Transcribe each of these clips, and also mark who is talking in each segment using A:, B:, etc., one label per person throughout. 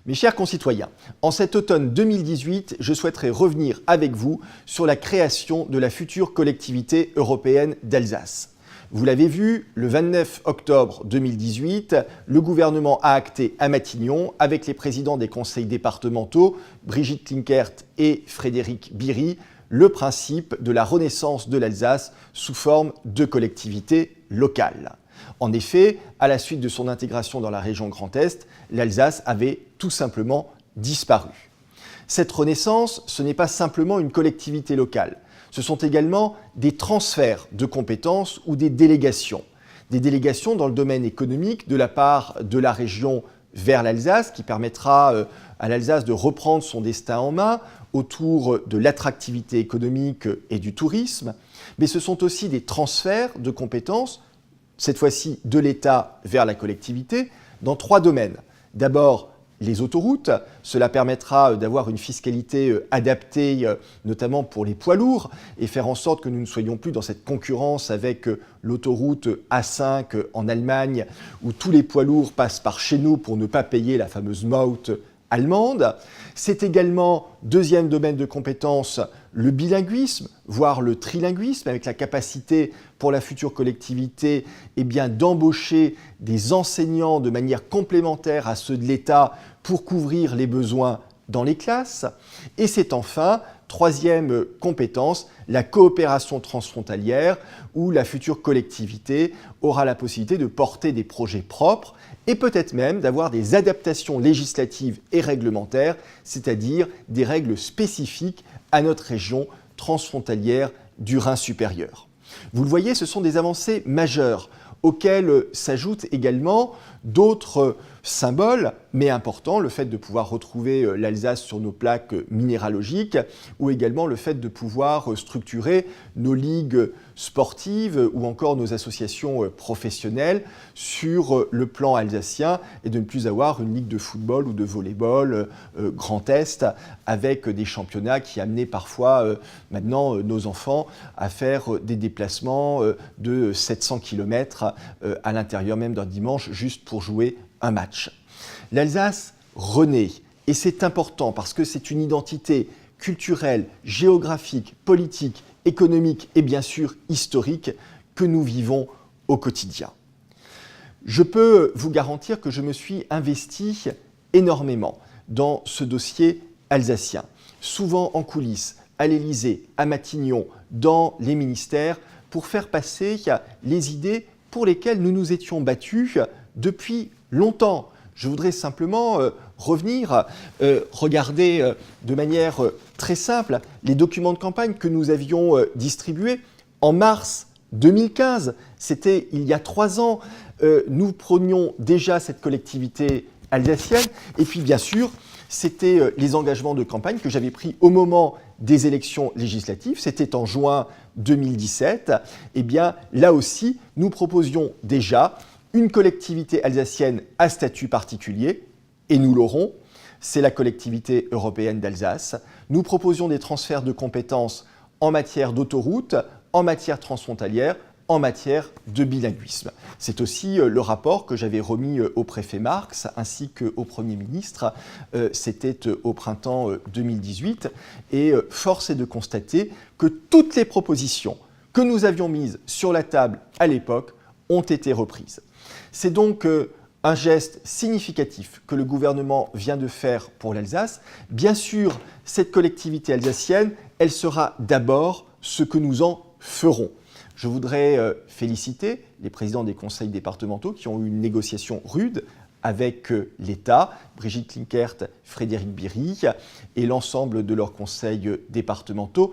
A: Mes chers concitoyens, en cet automne 2018, je souhaiterais revenir avec vous sur la création de la future collectivité européenne d'Alsace. Vous l'avez vu, le 29 octobre 2018, le gouvernement a acté à Matignon, avec les présidents des conseils départementaux, Brigitte Klinkert et Frédéric Biry, le principe de la renaissance de l'Alsace sous forme de collectivité locale. En effet, à la suite de son intégration dans la région Grand Est, l'Alsace avait tout simplement disparu. Cette renaissance, ce n'est pas simplement une collectivité locale. Ce sont également des transferts de compétences ou des délégations. Des délégations dans le domaine économique de la part de la région vers l'Alsace, qui permettra à l'Alsace de reprendre son destin en main autour de l'attractivité économique et du tourisme. Mais ce sont aussi des transferts de compétences, cette fois-ci de l'État vers la collectivité, dans 3 domaines. D'abord, les autoroutes, cela permettra d'avoir une fiscalité adaptée, notamment pour les poids lourds, et faire en sorte que nous ne soyons plus dans cette concurrence avec l'autoroute A5 en Allemagne, où tous les poids lourds passent par chez nous pour ne pas payer la fameuse Maut allemande. C'est également, deuxième domaine de compétence, le bilinguisme, voire le trilinguisme, avec la capacité pour la future collectivité d'embaucher des enseignants de manière complémentaire à ceux de l'État pour couvrir les besoins dans les classes. Et c'est enfin, troisième compétence, la coopération transfrontalière, où la future collectivité aura la possibilité de porter des projets propres et peut-être même d'avoir des adaptations législatives et réglementaires, c'est-à-dire des règles spécifiques à notre région transfrontalière du Rhin supérieur. Vous le voyez, ce sont des avancées majeures auxquelles s'ajoutent également d'autres symboles, mais importants, le fait de pouvoir retrouver l'Alsace sur nos plaques minéralogiques, ou également le fait de pouvoir structurer nos ligues sportives ou encore nos associations professionnelles sur le plan alsacien et de ne plus avoir une ligue de football ou de volley-ball Grand Est avec des championnats qui amenaient parfois maintenant nos enfants à faire des déplacements de 700 km à l'intérieur même d'un dimanche juste pour jouer un match. L'Alsace renaît et c'est important parce que c'est une identité culturelle, géographique, politique, économique et bien sûr historique que nous vivons au quotidien. Je peux vous garantir que je me suis investi énormément dans ce dossier alsacien, souvent en coulisses, à l'Élysée, à Matignon, dans les ministères, pour faire passer les idées pour lesquelles nous nous étions battus depuis longtemps. Je voudrais simplement revenir, regarder de manière très simple les documents de campagne que nous avions distribués en mars 2015. C'était il y a 3 ans. Nous prônions déjà cette collectivité alsacienne. Et puis bien sûr, c'était les engagements de campagne que j'avais pris au moment des élections législatives. C'était en juin 2017. Eh bien, là aussi, nous proposions déjà une collectivité alsacienne à statut particulier, et nous l'aurons, c'est la collectivité européenne d'Alsace. Nous proposions des transferts de compétences en matière d'autoroute, en matière transfrontalière, en matière de bilinguisme. C'est aussi le rapport que j'avais remis au préfet Marx ainsi qu'au Premier ministre. C'était au printemps 2018. Et force est de constater que toutes les propositions que nous avions mises sur la table à l'époque ont été reprises. C'est donc un geste significatif que le gouvernement vient de faire pour l'Alsace. Bien sûr, cette collectivité alsacienne, elle sera d'abord ce que nous en ferons. Je voudrais féliciter les présidents des conseils départementaux qui ont eu une négociation rude avec l'État, Brigitte Klinkert, Frédéric Biry et l'ensemble de leurs conseils départementaux.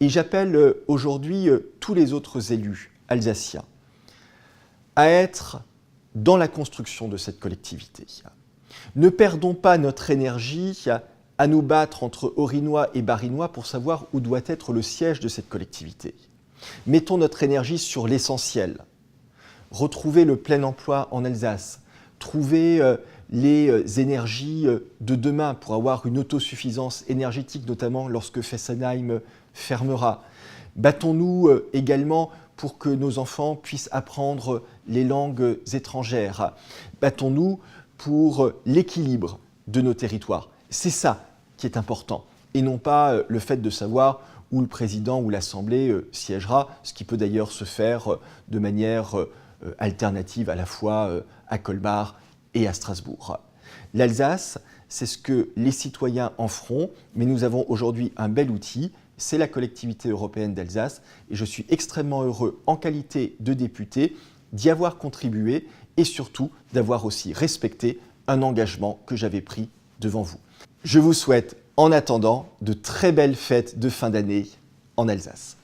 A: Et j'appelle aujourd'hui tous les autres élus alsaciens à être dans la construction de cette collectivité. Ne perdons pas notre énergie à nous battre entre Orinois et Barinois pour savoir où doit être le siège de cette collectivité. Mettons notre énergie sur l'essentiel. Retrouver le plein emploi en Alsace, trouver les énergies de demain pour avoir une autosuffisance énergétique, notamment lorsque Fessenheim fermera. Battons-nous également pour que nos enfants puissent apprendre les langues étrangères. Battons-nous pour l'équilibre de nos territoires. C'est ça qui est important, et non pas le fait de savoir où le président ou l'Assemblée siégera, ce qui peut d'ailleurs se faire de manière alternative à la fois à Colmar et à Strasbourg. L'Alsace, c'est ce que les citoyens en feront, mais nous avons aujourd'hui un bel outil, c'est la collectivité européenne d'Alsace, et je suis extrêmement heureux, en qualité de député, d'y avoir contribué et surtout d'avoir aussi respecté un engagement que j'avais pris devant vous. Je vous souhaite, en attendant, de très belles fêtes de fin d'année en Alsace.